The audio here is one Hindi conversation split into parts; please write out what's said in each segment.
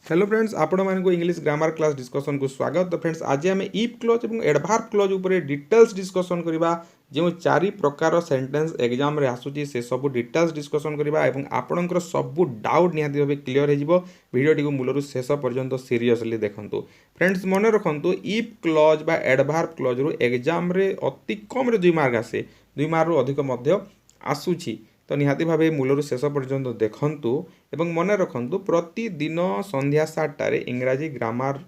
हेलो फ्रेंड्स आपण मानक इंग्लिश ग्रामर क्लास डिस्कशन को स्वागत। तो फ्रेंड्स आज आम इफ क्लोज और एडभार्ब क्लोज उपर डिटेल्स डिस्कशन करबा। जो चारि प्रकार सेंटेंस एग्जाम रे आसुची से सब डिटेल्स डिस्कशन करबा एवं आपणकर सब डाउट निहाती भाबे क्लियर हो जिवो। वीडियोटी को मूलरु शेष पर्यंत सीरियसली देखंतु। फ्रेंड्स मन रखंतु इफ क्लोज बा एडभार्ब क्लोज रु एग्जाम रे अति कम रे 2 मार्क आसे, 2 मार्क रु अधिक मध्य आसुची। तो निहाती भाव मूलर शेष पर्यंत देखंतु एवं मन रखंतु प्रतिदिन संध्या 7टारे इंग्राजी ग्रामर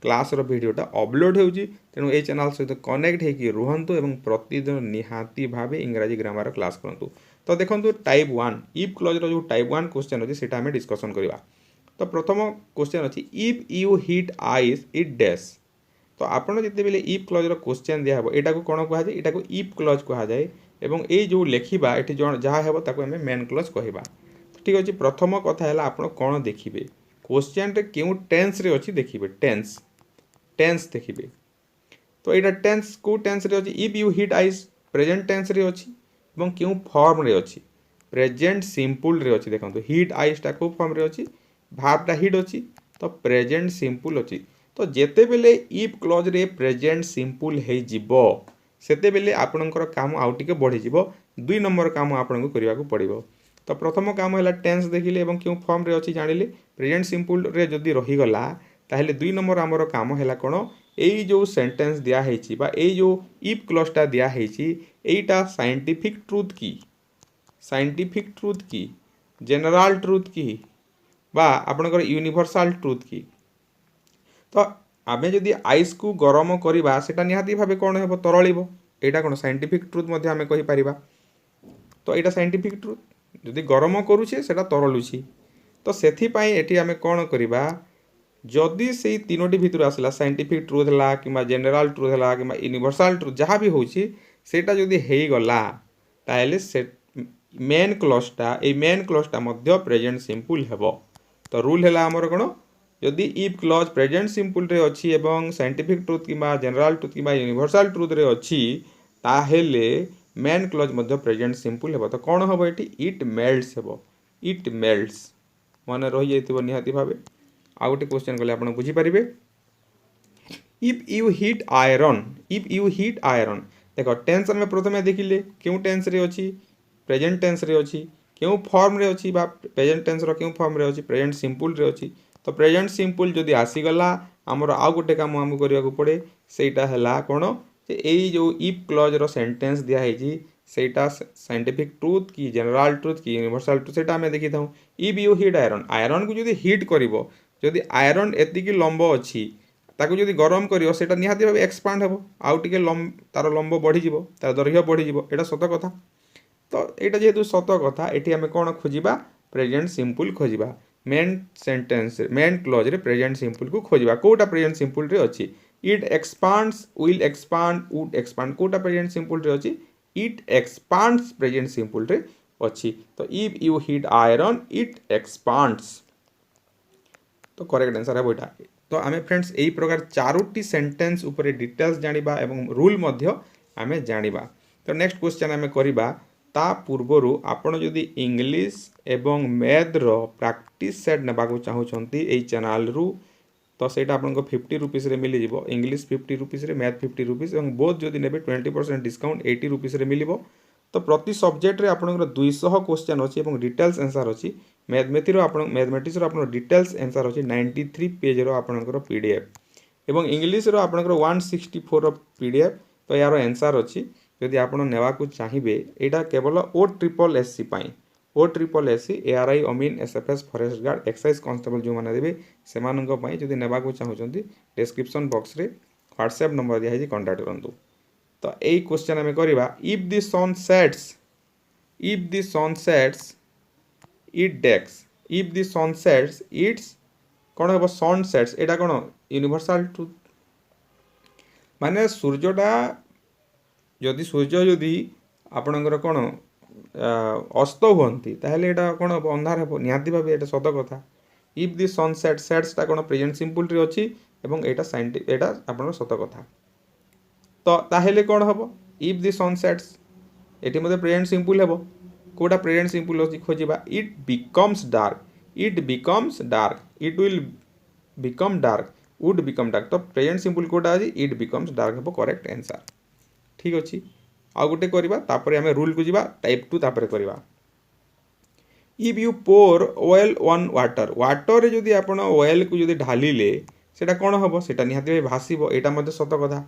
क्लास रो वीडियोटा अपलोड होउची। तेणु ए चैनल सहित कनेक्ट होकर रुहंतु एवं प्रतिदिन निहाती भाव इंग्राजी ग्रामर क्लास करंतु। तो देखंतु टाइप 1 इफ क्लोज रो जो टाइप 1 क्वेश्चन अछि सेटा हमें डिस्कशन करबा। तो प्रथम क्वेश्चन अछि if you hit ice it dash. तो आपन जिते बेले इफ क्लोज रो क्वेश्चन दिया हबो एटा को कोन कहा जाय, एटा को इफ क्लोज कहा जाय एवं ए जो लेखिबा एठी जहाँ हेबो ताको हमें मेन क्लोज कहबा। ठीक अछि। प्रथम कथा हैला आपन कोन देखिबे क्वेश्चन रे केउ टेंस रे अछि देखिबे, टेंस देखिबे। तो एटा टेंस को टेंस रे अछि if you hit ice present tense रे अछि एवं केउ फॉर्म रे अछि प्रेजेंट सिंपल रे अछि। देखंतु हिट आइस टा को फॉर्म रे अछि, वर्ब टा हिट अछि तो प्रेजेंट सिंपल अछि। तो जेते बेले इफ क्लोज रे प्रेजेंट सिंपल हे जिवो सेते बेले आपनकर काम आउ टिके बढ़ी जिवो। 2 नंबर काम आपनको करिया को पड़िबो। तो प्रथम काम हैला टेंस देखिले एवं क्यों फॉर्म रे अछि जानिले प्रेजेंट सिंपल रे जदी रही गला ताहले 2 नंबर हमर काम हैला कोन एई जो सेंटेंस दिया हेछि बा एई जो इफ क्लोज टा दिया हेछि एईटा साइंटिफिक ट्रुथ की जनरल ट्रुथ की बा आपनकर यूनिवर्सल ट्रुथ की। तो आमे जदि आइस को गरम करवा सेटा निहाती भावे कौन हेबो तरलिबो। एटा कोन साइंटिफिक ट्रुथ मध्ये आमे कहि परिबा। तो एटा साइंटिफिक ट्रुथ जदि गरम करूछे सेटा तरलुछि। तो सेथि पई एठी आमे कोन करिबा जदि सेई तीनोटी भितर आसला साइंटिफिक ट्रुथ हला किबा जनरल ट्रुथ हला किबा यूनिवर्सल ट्रुथ जहाँ भी होछि सेटा जदि हेई गला ताहले से मेन क्लोजटा मध्ये प्रेजेंट सिंपल हेबो। तो रूल हला हमर कोन जदि इफ क्लोज प्रेजेंट सिंपल रे अछि एवं साइंटिफिक ट्रुथ किबा जनरल ट्रुथ किबा यूनिवर्सल ट्रुथ रे अछि ताहेले मेन क्लोज मध्ये प्रेजेंट सिंपल हेबो। तो कोन हेबो एठी इट मेल्ट्स हेबो, इट मेल्ट्स मन रहि जैतिबो निहाती भाबे। आ गोटे क्वेश्चन गले आपण बुझी परिबे इफ यू हिट आयरन देखो टेंस में प्रथमे देखिले क्यों टेंस रे अछि प्रेजेंट टेंस रे अछि क्यों फॉर्म रे अछि बा प्रेजेंट टेंस रो क्यों फॉर्म रे अछि प्रेजेंट सिंपल रे अछि। तो प्रेजेंट सिंपल जदि आसीगला आमर आउ गोटे काम आम करिया को पड़े सेटा हला कोन जे एई जो इफ क्लोज रो सेंटेंस दिया हेछि सेटा साइंटिफिक ट्रुथ की जनरल ट्रुथ की यूनिवर्सल ट्रुथ सेटा हमें देखि थाउ। इफ यू हिट आयरन को जदि हिट करिवो जदि आयरन एतिकी लंब अछि ताको जदि गरम करिवो सेटा निहाती भाबे एक्सपांड हेबो आउ टिके तार लंब बढ़ी जिवो तार दैर्घ्य बढ़ी जिवो। एटा सत कथा। तो एटा जेहेतु सत कथा एठी हमें कोन खोजिबा प्रेजेंट सिंपल खोजिबा। मेन सेंटेंस मेन क्लोज रे प्रेजेंट सिंपल को खोजिबा कोटा प्रेजेंट सिंपल रे अछि it expands will expand would expand कोटा प्रेजेंट सिंपल रे अछि इट एक्सपांड्स प्रेजेंट सिंपल रे अछि। तो if you hit iron it expands तो करेक्ट आंसर है बोटा। तो आमे फ्रेंड्स एई प्रकार चारोटी सेंटेंस ऊपर डिटेल्स जानिबा एवं रूल मध्य आमे जानिबा। तो नेक्स्ट क्वेश्चन आमे करिबा ता पूर्वरु आपण जदि इंग्लिश एवं मैथ रो प्रैक्टिस सेट नेबाको चाहूछंती एई चैनल रु तो सेटा आपनको 50 रुपीस रे मिली जिवो। इंग्लिश 50 रुपीस रे मैथ 50 रुपीस एवं बोथ जदि नेबे 20% डिस्काउंट 80 रुपीस रे मिलिबो। तो प्रति सब्जेक्ट रे आपनकर 200 क्वेश्चन अछि एवं डिटेल्स आंसर अछि। मैथमेटिक्स रो आपन डिटेल्स आंसर अछि 93 पेज रो आपनकर पीडीएफ एवं इंग्लिश रो आपनकर 164 रो पीडीएफ। तो यार आंसर अछि यदि आपण नेवा को चाहिबे एटा केवल OSSC पई OSSC ARI अमीन SFS forest guard excise constable जो माने देबे सेमानंग पई जदि नेवा को चाहउचंती डिस्क्रिप्शन बॉक्स रे व्हाट्सएप नंबर दिया है कांटेक्ट करंतु। तो एई क्वेश्चन हमें करिबा if the sun sets it decks if the sun sets it's कोन हेबो सन सेट्स एटा कोन यूनिवर्सल ट्रुथ माने सूर्यटा जदि सूर्य जदि आपणकर कोन अस्त हुअंती ताहले एटा कोन अंधार हेबो निहाती भाबे एटा सत कथा। इफ द सन सेट्स ता कोन प्रेजेंट सिंपल रे अछि एवं एटा साइंटिफिक एटा आपन सत कथा। तो ताहले कोन हेबो इफ द सन सेट्स एटी मते प्रेजेंट सिंपल हेबो कोटा प्रेजेंट सिंपल अछि खोजिबा it becomes dark it will become dark would become dark तो प्रेजेंट सिंपल कोटा अछि इट बिकम्स डार्क हेबो करेक्ट आंसर ठीक अछि आ गुटे करबा तापर हमें रूल को जिबा टाइप 2 तापर करबा if you pour oil on water water रे जदि आपण ऑयल को जदि ढालिले सेटा कोन हबो सेटा निहाती भासीबो एटा मध्ये सत कथा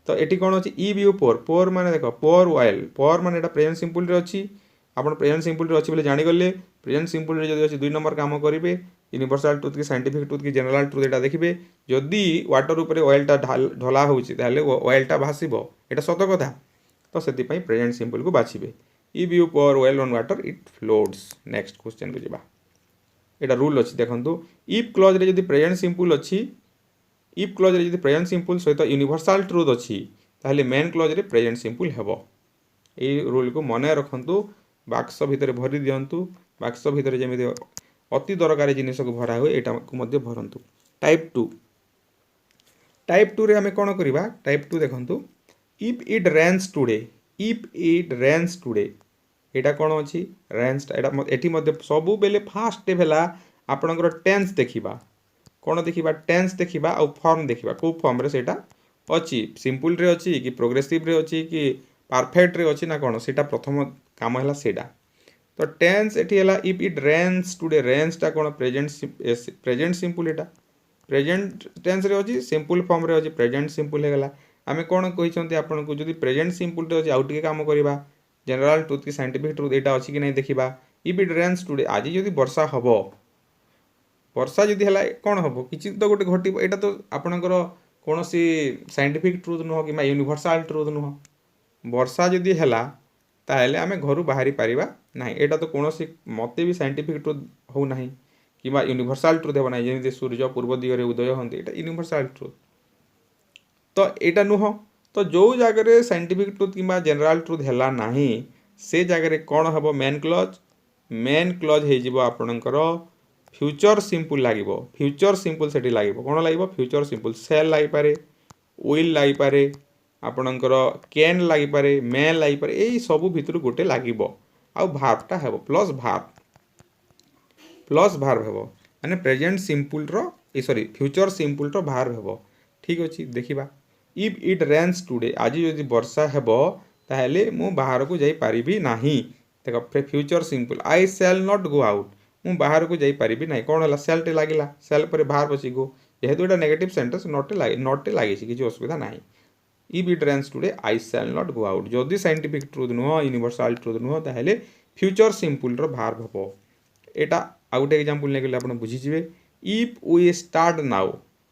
तो एटी कोन अछि इफ यू पोर पोर माने देखो पोर ऑयल पोर माने एटा प्रेजेंट सिंपल रे अछि आपण प्रेजेंट सिंपल रे अछि बोले जानि गले प्रेजेंट सिंपल रे जदि अछि 2 नंबर काम करिवे यूनिवर्सल ट्रुथ की साइंटिफिक ट्रुथ की जनरल ट्रुथ एटा देखिबे जदि वाटर ऊपर ऑयल टा ढला होउछि ताले ऑयल टा भासीबो एटा सत कथा तो सेति पई प्रेजेंट सिंपल को बाछिबे if you pour oil on water it floats next question को जिबा एटा रूल अछि देखंतु इफ क्लॉज रे जदि प्रेजेंट सिंपल अछि इफ क्लॉज रे जदि प्रेजेंट सिंपल सहित यूनिवर्सल ट्रुथ अछि ताले मेन क्लॉज रे प्रेजेंट सिंपल हेबो ए रूल को मन रखंतु बाक्स भितर भरी दियंतु बाक्स भितर जेमिति अति दरकारी जिनिस को भरा हुए एटा को मध्ये भरंतु टाइप 2 रे हमें कोन करिबा टाइप 2 देखंतु इफ इट रेन्स टुडे एटा कोन अछि रेन्स एटा एठी मध्ये सबु बेले फास्ट स्टेप हला आपनकर टेंस देखिबा कोन देखिबा टेंस देखिबा आ फॉर्म देखिबा को फॉर्म रे सेटा अछि सिंपल रे अछि कि प्रोग्रेसिव रे अछि कि परफेक्ट रे अछि ना कोन सेटा प्रथम काम हला सेटा तो टेंस एठी हला if it rains today rains ता कोन प्रेजेंट सिंपल एटा प्रेजेंट टेंस रे अछि सिंपल फॉर्म रे अछि प्रेजेंट सिंपल हे गला आमे कोन कहिसंती आपन को जदि प्रेजेंट सिंपल रे अछि आउट के काम करिबा जनरल ट्रुथ की साइंटिफिक ट्रुथ एटा अछि कि नै देखिबा इफ इट रेन्स टुडे आज जदि वर्षा हबो वर्षा जदि हला कोन हबो किछि तो गोटे घटिबो एटा तो आपनकर कोनोसी साइंटिफिक ट्रुथ नुह कि यूनिवर्सल ट्रुथ नुह वर्षा जदि हला ताहेले आमे घरु बाहरी परिबा नै एटा तो कोनोसी मते भी साइंटिफिक ट्रुथ हो नाही किबा यूनिवर्सल ट्रुथ हो नाही जेमि सूर्य पूर्व दिगरे उदय हंती एटा यूनिवर्सल ट्रुथ तो एटा नुह तो जो जगह साइंटिफिक ट्रुथ किंबा जनरल ट्रुथ हला नाही से जगह कौन हम मेन क्लॉज हो आपणकर फ्यूचर सिंपल लगे फ्यूचर सिंपल से लगे कौन लगे फ्यूचर सिंपल सेल लगे पारे विल लगे पारे आपणकर कैन लगे पारे मे लगे पारे यही सब भितर गोटे लगे आउ भार्बटा हे प्लस भार्ब हे माने present simple sorry future simple verb हे ठीक अच्छे देखा इफ इट रेन्स टुडे आज जदि वर्षा हेबो ताहेले मु बाहर को जाई परिबी नाही देखो future simple I shall not go out मु बाहर को जाई परिबी नाही कोन हला शैल टे लागिला शैल पर भार्ब अछि गो जेहेतु एटा नेगेटिव सेंटेंस नॉट टे लागि छि किछि असुविधा नाही if it rains today I shall not go out जदि साइंटिफिक ट्रुथ नुह यूनिवर्सल ट्रुथ नुह ताहेले फ्यूचर सिंपल रो भार्ब हबो एटा आ गोटे एग्जांपल नै गले आपण बुझि जिवे इफ वी स्टार्ट नाउ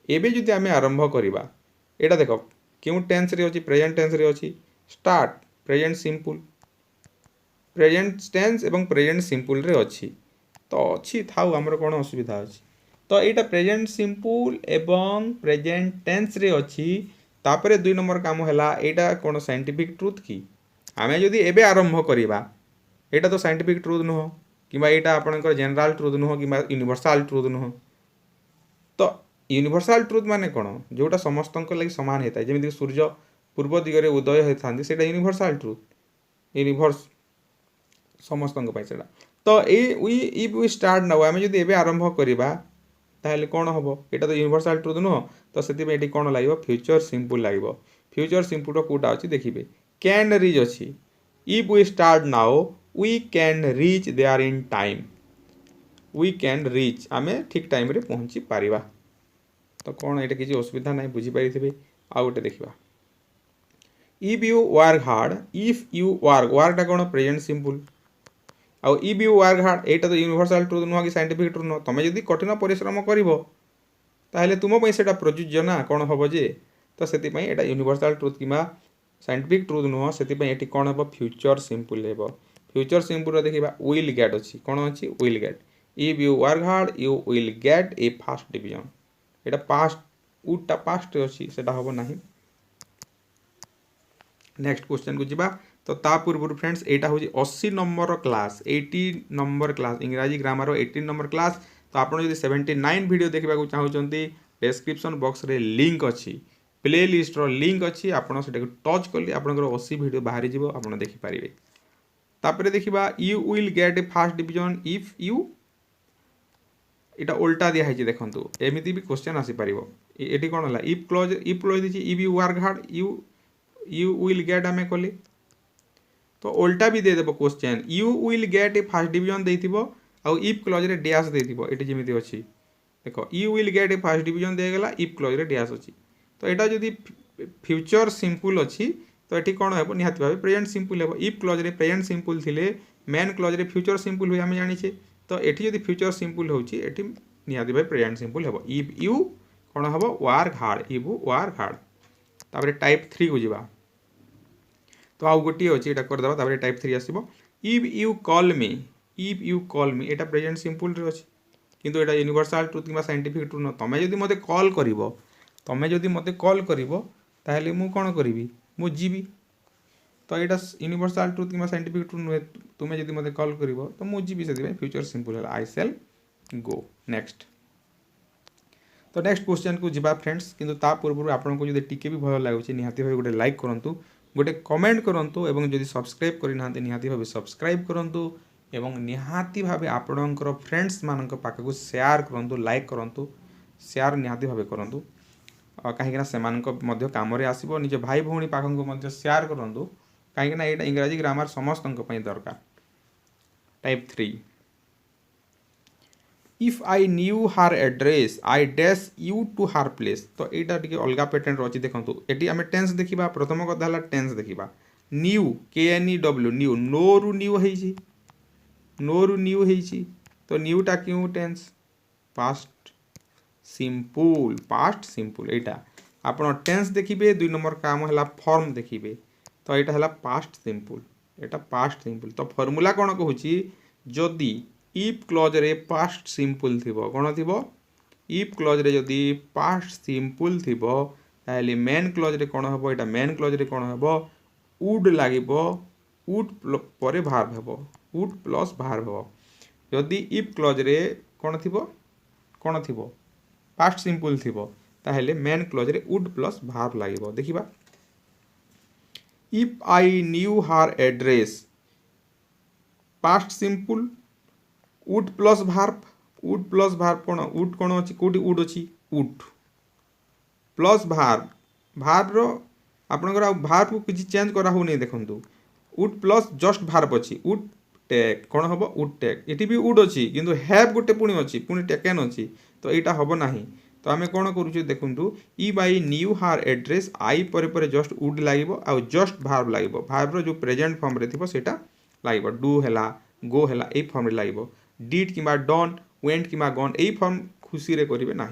एबे जदि आमे आरंभ करिबा एटा देखो क्यों टेंस रे अछि प्रेजेंट टेंस रे अछि start present simple present tense एवं प्रेजेंट सिंपल रे अछि तो अछि थाउ हमर कोन असुविधा अछि तो एटा प्रेजेंट सिंपल एवं प्रेजेंट टेंस रे अछि तापरे 2 नंबर काम हला एटा कोन साइंटिफिक ट्रुथ की आमे जदि एबे आरंभ करिबा एटा तो साइंटिफिक ट्रुथ नुह किबा एटा आपनकर जनरल ट्रुथ नुह किबा यूनिवर्सल ट्रुथ नुह तो यूनिवर्सल ट्रुथ माने कोन जोटा समस्त लगी समान होता है जमी सूर्य पूर्व दिगरे उदय होता है यूनिवर्सल ट्रुथ यूनिवर्स समस्त तो इफ वी स्टार्ट नाउ आम जब एबे आरंभ करवा ताहले कौन हम यहाँ तो यूनिवर्सल ट्रुथ नुह तो से कौन लगे फ्यूचर सिंपल लगे फ्यूचर सिंपल कौटा अच्छी देखिए कैन रीच अच्छी if we start now we can reach there in time we can reach आम ठीक टाइम रे पहुँची पारिबा तो कौन ये किसी असुविधा ना बुझीपारे आउ गोटे देखा if you work hard if you वर्कटा कौन प्रेजेंट सिंपल आउ इफ यू वर्क हार्ड एटा तो यूनिवर्सल ट्रुथ नुह कि साइंटिफिक ट्रुथ नुह तुम जब कठिन परिश्रम कर तुम से प्रযোज्य ना कौन हम जे तो से यूनिवर्सल ट्रुथ कि साइंटिफिक ट्रुथ नुह से कौन हम फ्यूचर सिंपल हे फ्यूचर सिंपल देखा विल गेट अच्छी कौन अच्छी will get if you work hard you will get A first division Etah past उटा पास्ट अच्छी से हम ना नेक्स्ट क्वेश्चन को जीवा तो ता पूर्व फ्रेंड्स एटा हूँ 80 नंबर क्लास 80 नंबर क्लास इंग्राजी ग्रामर 18 नंबर क्लास तो आप 79 वीडियो देखा चाहते डिस्क्रिप्शन बॉक्स रे लिंक अच्छी प्ले लिस्ट रो लिंक अच्छी आपड़ से टच कले आपंकर 80 वीडियो बाहरी जीव आप देखिपारे तापर देखा you will get A first division if you এটা উল্টা দিয়া হয়েছে দেখুন এমিতি বি কোশ্চেন আসিপার এটি কোণ হল ইফ ক্লোজ দিয়েছি if you work hard you you will get আমি কলি তো উল্টা বি দেদেব question you will get a first division ଦେଇଥିବ ଆଉ ইফ ক্লোজରେ ଡ୍ୟାସ୍ ଦେଇଥିବ ଏଠି ଯେମିତି ଅଛି ଦେଖ you will get a first division ଦିଆଗଲା ଇଫ୍ କ୍ଲୋଜରେ ଡ୍ୟାସ୍ ଅଛି ତ ଏଇଟା ଯଦି ଫ୍ୟୁଚର୍ ସିମ୍ପଲ୍ ଅଛି ତ ଏଠି କ'ଣ ହେବ ନିହାତି ଭାବେ ପ୍ରେଜେଣ୍ଟ ସିମ୍ପଲ୍ ହେବ ଇଫ୍ କ୍ଲୋଜରେ ପ୍ରେଜେଣ୍ଟ ସିମ୍ପଲ୍ ଥିଲେ ମେନ୍ କ୍ଲୋଜରେ ଫ୍ୟୁଚର୍ ସିମ୍ପଲ୍ ହୁଏ ଆମେ ଜାଣିଛେ ତ ଏଠି ଯଦି ଫ୍ୟୁଚର୍ ସିମ୍ପଲ୍ ହେଉଛି ଏଠି ନିହାତି ଭାବେ ପ୍ରେଜେଣ୍ଟ ସିମ୍ପଲ୍ ହେବ ଇଫ୍ ୟୁ କ'ଣ ହେବ work hard if work hard ତାପରେ ଟାଇପ୍ 3 କୁ ଯିବା तो आउ गोटे अच्छी यहाँ करदे तापर टाइप 3 आसो if you call me Etah present simple रे अच्छी किंतु एटा यूनिवर्सल ट्रुथ कि साइंटिफिक ट्रुथ न तुम्हें जब मत कॉल कर तुम्हें जब मत कॉल कर ताहले मु कौन करी मु जीवी तो यहाँ यूनिवर्सल ट्रुथ कि साइंटिफिक ट्रुथ नुहे तुम्हें जब मत कॉल कर तो मु जीवी से फ्यूचर सिंपल है आई सेल गो नेक्स्ट तो नेक्स्ट क्वेश्चन को जीवा फ्रेंड्स किंतु ता पूर्व आपको जो टिके भी भल लगुच निहाती भाव गोटे लाइक करूँ गोटे कमेंट करूँ एवं जदि सब्सक्राइब करना निहाती भाव सब्सक्राइब करूँ एवं निहाती भाव आपणकर फ्रेंड्स मान पाखक शेयर करूँ लाइक करूँ शेयर निहाती भाव करूँ कहीं से कम आसो निज भाई भौणी पाखक शेयर करूँ कहीं यहाँ इंग्राजी ग्रामर समस्त दरकार type 3 if I knew her address I dash you to her place तो यहाँ टी अलग पैटर्न अच्छी देखो ये आम टेन्स देखा प्रथम कथा है टेन्स देखा न्यू KNEW न्यू नो रु न्यू होइछि तो न्यूटा क्यों टेन्स पास्ट सिंपल यहाँ आप टेन्स देखिए 2 नंबर काम है फॉर्म देखिए तो यहाँ है पास्ट सिंपल तो फॉर्मूला कौन कहूँ जदि इफ क्लोज रे पास्ट सिंपल थिबो कोन थिबो इफ क्लोज रे जदि पास्ट सिंपल थिबो ताहले मेन क्लोज रे कोन हबो एटा मेन क्लोज रे कोन हबो वुड लागिबो वुड परे भार्ब हबो वुड प्लस भार्ब हबो जदि इफ क्लोज रे कोन थिबो पास्ट सिंपल थिबो ताहले मेन क्लोज रे वुड प्लस भार्ब लागिबो देखिबा if I knew her address past simple would plus verb कौन अच्छी कौटी वुड अच्छी वुड प्लस भार्ब रो आपनकर भार्ब को किसी चेंज करा हो नहीं देखो वुड प्लस जस्ट भार्ब अच्छी वुड टेक कौन हम वुड टेक ये भी वुड अच्छी किंतु हैव गोटे पुणी अच्छी पुणी टेकन अच्छी तो यहाँ हम ना तो आम कौन करूँ देखूँ if I knew her address आई पर जस्ट वुड लगे आ जस्ट भार्ब लगे भार्ब जो प्रेजेंट फॉर्म रे थी सेटा लगे डू है गो है यही फॉर्म रे लगे डिड कि डन वेंट कि गन यही फॉर्म खुशी रे करेंगे ना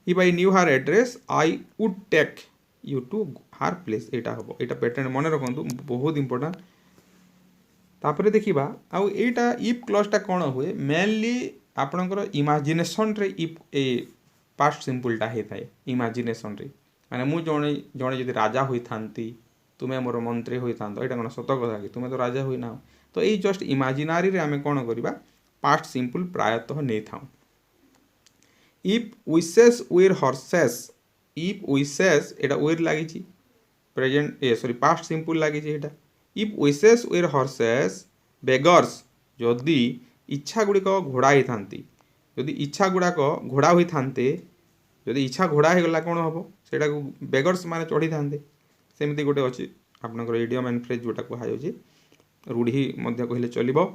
if I knew her address I would take you to her place यहाँ हम यहाँ पैटर्न मन रखु बहुत इंपोर्टेंट तापर देखा आउ यहाँ इफ क्लॉजटा कौन हुए मेनली आपणकर इमेजिनेशन रे इफ ए पास्ट सिंपलटा होता है इमेजिनेशन रे माने मु जड़े जड़े जदि राजा होता तुम्हें मोर मंत्री होता यहाँ कौन सत कथा कि तुम्हें तो राजा हुई ना तो ये जस्ट इमेजिनारी रे आमे कौन करवा पास्ट सिंपल प्रायतः नहीं था if wishes were horses if wishes एटा वेर लगी प्रेजेंट सॉरी पास्ट सिंपल लगी if wishes were horses beggars जदि इच्छा गुड़िक घोड़ा ही था जदि इच्छा गुड़ाक घोड़ा होई थांते जदि इच्छा घोड़ा हो गला कौन हम सेटा बेगर्स माने चढ़ी था सेमती गोटे अच्छी आपनकर इडियम एंड फ्रेज जोटा कहुच्छे रूढ़ी कहले चलो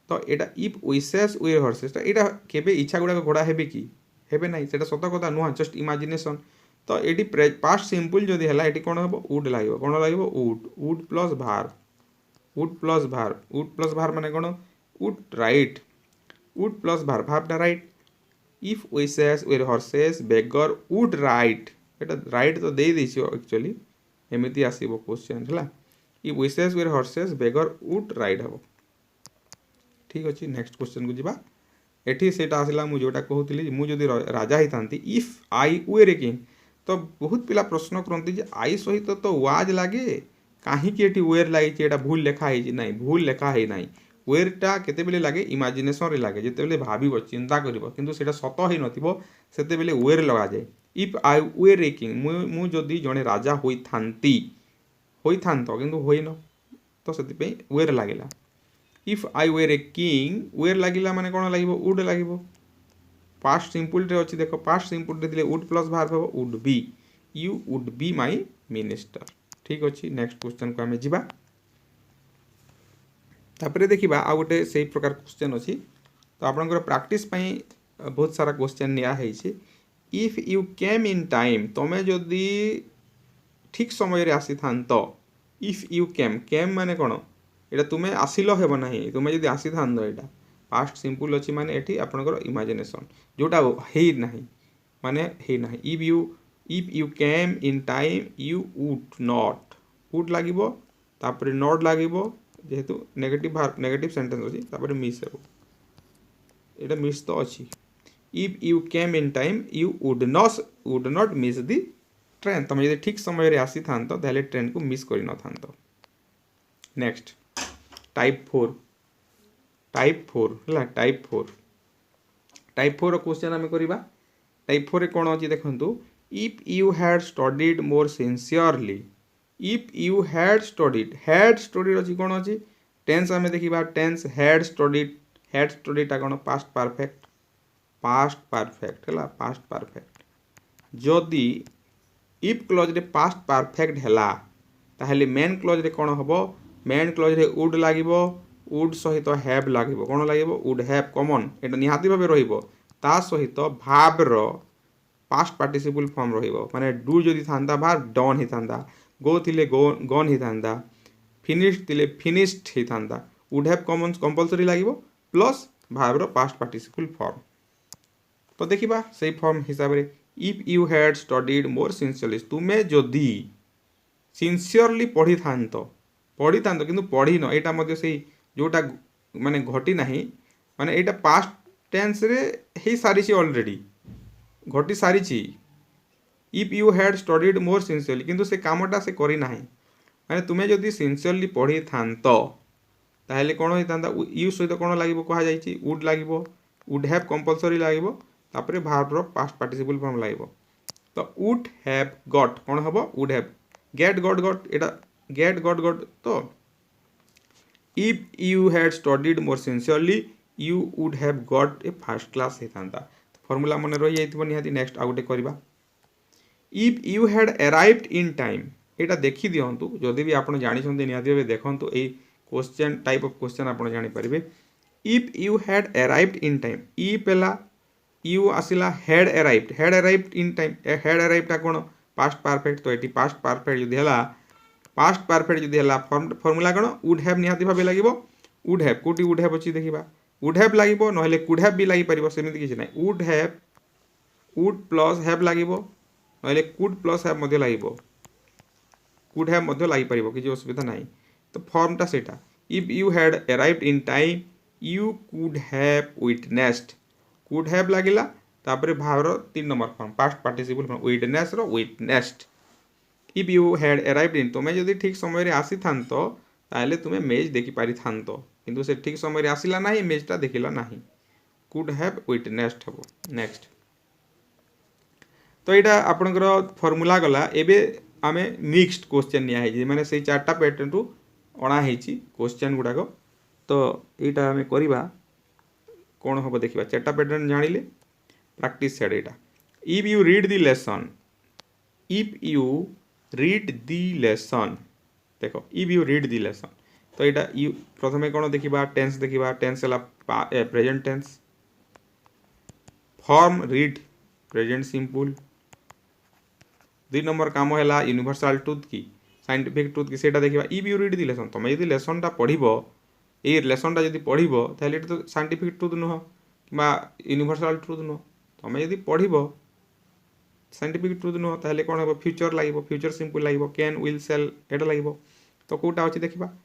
तो यहाँ इफ विशेष वेर हॉर्सेस यहाँ केबे इच्छा गुड़ाक घोड़ा हे कि हेबे ना से सत कथा नुह जस्ट इमेजिनेशन तो ये पास्ट सिंपल जदि है ये कौन हम वुड लगे कौन लगे वुड प्लस भार माने कौन वुड राइट वुड प्लस भार्बटा ride if wishes were horses beggar would ride यहाँ राइट तो दे एक्चुअली एमती आसो क्वेश्चन है if wishes were horses beggar would ride हम ठीक अच्छे नेक्स्ट क्वेश्चन को जीवा एठी सेटा आसला मु जोटा कहूली मुझे राजा ही था इफ आई वेर किंग तो बहुत पिला प्रश्न करती जे आई सहित तो वाज लगे कहीं ये वेर लगी भूल लिखा है ना भूल लिखा है ना वेरटा केते लगे इमेजिनेशन रे लगे जिते भाव चिंता कर किंतु सेटा सत ही नते वेर लगा जाए if I were a king मु जदि जड़े राजा होई था किंतु होइन तो से वेर लगे if I were a king were लगिला माने कौन लगे वुड लगे पास्ट सिंपल रे अच्छी देख पास्ट सिंपल रे दिले वुड प्लस भार्ब हो would be you would be my minister ठीक अच्छे नेक्स्ट क्वेश्चन को आम जा तापर देखा आ गोटे से प्रकार क्वेश्चन अच्छी तो आपंकर प्रैक्टिस बहुत सारा क्वेश्चन नियाई if you came in time तुम्हें जदि ठीक समय रे आसी था इफ यू केम माने कौन ये तुम्हें आसिल हेब ना तुम्हें जब आसी था यहाँ पास्ट सिंपल अच्छी माने ये आपंकर इमेजिनेशन जोटा है ना माने है ना if you came in time you would लगे तापर नॉट लगे जेहेतु नेगेटिव सेंटेंस अच्छी तापर मिस हे ये मिस तो अच्छी if you came in time you would not miss the train तुम जब ठीक समय रे आसी था ट्रेन को मिस कर न था नेक्स्ट टाइप फोर है टाइप फोर क्वेश्चन आम करवा टाइप 4 कौन अच्छी देखो if you had studied more sincerely if you had studied अच्छी कौन अच्छी टेंस आम देखा टेंस हैड स्टडीटा कौन पास्ट परफेक्ट है पास्ट परफेक्ट जदि इफ क्लोज रे पास्ट परफेक्ट है ताहले मेन क्लोज रे कौन हम मेन क्लोज रे वुड लगे वुड सहित हैव लगे कौन लगे वुड हैव कॉमन एटा निहाती भाव ता सहित भार्बर पास्ट पार्टिसिपल फॉर्म माने डू जदि था भार्ब डन ही था गो थिले गन ही था फिनिश्ड थिले फिनिश्ड ही था वुड हैव कॉमन कंपलसरी लगे प्लस भार्बर पास्ट पार्टिसिपल फॉर्म तो देखा से फॉर्म हिसाब से if you had studied more sincerely तुम्हें जदि सिंसियरली पढ़ी था किंतु पढ़ी न यहाँ से जोटा माने घटी ना माने यहाँ पास्ट टेंस रे ही सारी ऑलरेडी घटी सारी if you had studied more sincerely किंतु से कामटा से करना माने तुम्हें जदि सिंसियरली पढ़ी था ताहले कौन होता यू सहित कौन लगे कहुई वुड लगे वुड हैव कंपलसरी लगे तापर भार्बर पास्ट पार्टिसिपल फॉर्म लगे तो वुड हैव गॉट कौन हम would have get got Etah get got तो if you had studied more sincerely you would have got a first class होता फॉर्मूला मन रही जाइए निहाती नेक्स्ट आउ गोटे करवा if you had arrived in time यहाँ देखी दिंतु जदि भी आप जानते निहाती भाव देखो ये क्वेश्चन टाइप ऑफ क्वेश्चन आप जानीपारे if you had arrived in time if है यू आसला had arrived in time had अराइव्डा कौन पास्ट परफेक्ट तो ये पास्ट परफेक्ट जदि है पास्ट परफेक्ट जदि है फॉर्मूला कौन वुड हैव निहाती भाव लगे वुड हैव कोटी वुड हैव अच्छी देखा वुड हैव लगे ना कुड हैव भी लगी पार सेमती किसी ना वुड प्लस हैव लगे ना कुड प्लस हैव लगे कुड हैव लगी पार किसी असुविधा ना तो फॉर्मटा से if you had arrived in time you could have witnessed could have लगिला तापर भावर 3 number form past participle form witness रो witnessed if you had arrived in तुम्हें जदि ठीक समय रे आसी था ताहले तुम्हें मेज देखि पारि था किंतु से ठीक समय रे आसिला नाही मेजटा देखिला नाही कुड हैव विटनेस्ड हबो नेक्स्ट तो यहाँ आपनकर फॉर्मूला गला एबे आमे मिक्स्ड क्वेश्चन निया है माने से चारटा पैटर्न टू अणा है क्वेश्चन गुड़ाक तो यहाँ आम करवा कौन हम देखा चार्टा पैटर्न जानिले प्रैक्टिस सेट यहाँ if you read the lesson देखो if you read the lesson तो यहाँ यू प्रथम कौन देखा टेंस देखा टेंस है present tense form read present simple 2 number काम है यूनिवर्सल ट्रुथ की साइंटिफिक ट्रुथ की सेटा देखा if you read the lesson तुम यदि लेसनटा पढ़ ये लेसनटा जब पढ़ ताहले तो साइंटिफिक ट्रुथ नुह कि यूनिवर्सल ट्रुथ नुह तुम यदि पढ़ साइंटिफिक ट्रुथ नुह ताहले कौन हम फ्यूचर लगे फ्यूचर सिंपल लगे कैन विल सेल एटा लगे तो कौटा अच्छी देखा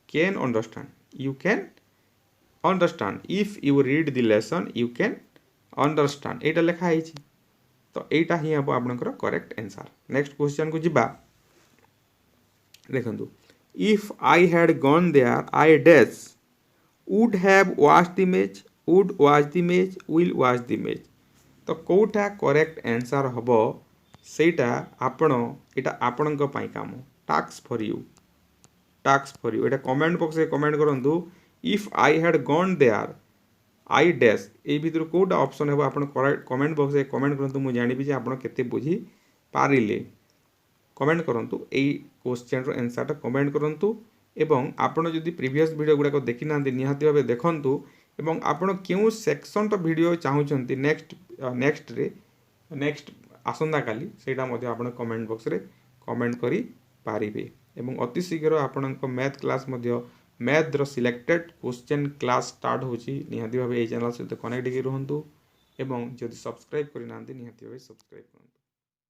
can understand you can understand if you read the lesson you can understand यहाँ लिखाई तो यहाँ ही हम आपंकर करेक्ट आंसर नेक्स्ट क्वेश्चन को जीवा देखो if I had gone there I dash would have watch the match would watch the match will watch the match तो कौटा करेक्ट आंसर हम सेटा आपण यहाँ आपण काम टास्क फॉर यू यहाँ कमेंट बॉक्स में कमेंट करूँ if I had gone there I dash a भितर कोटा ऑप्शन है आप कमेंट बॉक्स में कमेंट करूँ मुझे जानी आप केते बुझी पारिले कमेंट करूँ यही क्वेश्चन आंसर कमेंट करूँ एवं आपण जदि प्रीवियस वीडियो गुड़ाक देखी ना निहाती भाव देखूँ एवं आपण क्यों सेक्शन वीडियो चाहूँगी नेक्स्ट आसंता काली सेटा मध्य आपण कमेंट बॉक्स रे कमेंट करी पारिबे एवं अति शीघ्र आपण मैथ क्लास मध्य मैथ रो सिलेक्टेड क्वेश्चन क्लास स्टार्ट होची निहाती भाव ये चैनल सहित कनेक्ट होकर रुहतु एवं जदि सब्सक्राइब करना निहाती भाव सब्सक्राइब करूँ।